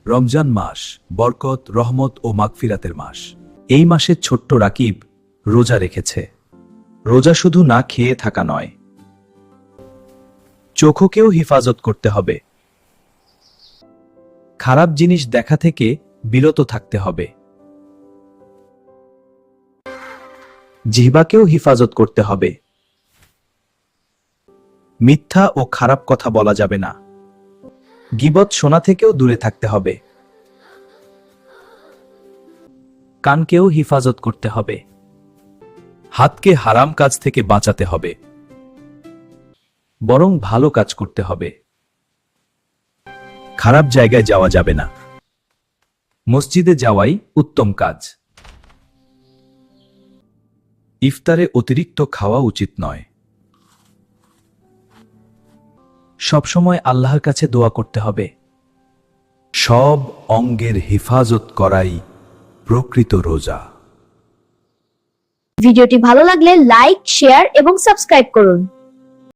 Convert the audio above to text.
রমজান মাস বরকত, রহমত ও মাগফিরাতের মাস। এই মাসে ছোট্ট রাকিব রোজা রেখেছে। রোজা শুধু না খেয়ে থাকা নয়, চোখকেও হেফাজত করতে হবে। খারাপ জিনিস দেখা থেকে বিরত থাকতে হবে। জিহ্বাকেও হেফাজত করতে হবে। মিথ্যা ও খারাপ কথা বলা যাবে না। গীবত শোনা থেকেও দূরে থাকতে হবে। কানকেও হেফাজত করতে হবে। হাতকে হারাম কাজ থেকে বাঁচাতে হবে, বরং ভালো কাজ করতে হবে। খারাপ জায়গায় যাওয়া যাবে না। মসজিদে যাওয়াই উত্তম কাজ। ইফতারে অতিরিক্ত খাওয়া উচিত নয়। সবসময় আল্লাহর কাছে দোয়া করতে হবে। সব অঙ্গের হেফাজত করাই প্রকৃত রোজা। ভিডিওটি ভালো লাগলে লাইক, শেয়ার এবং সাবস্ক্রাইব করুন।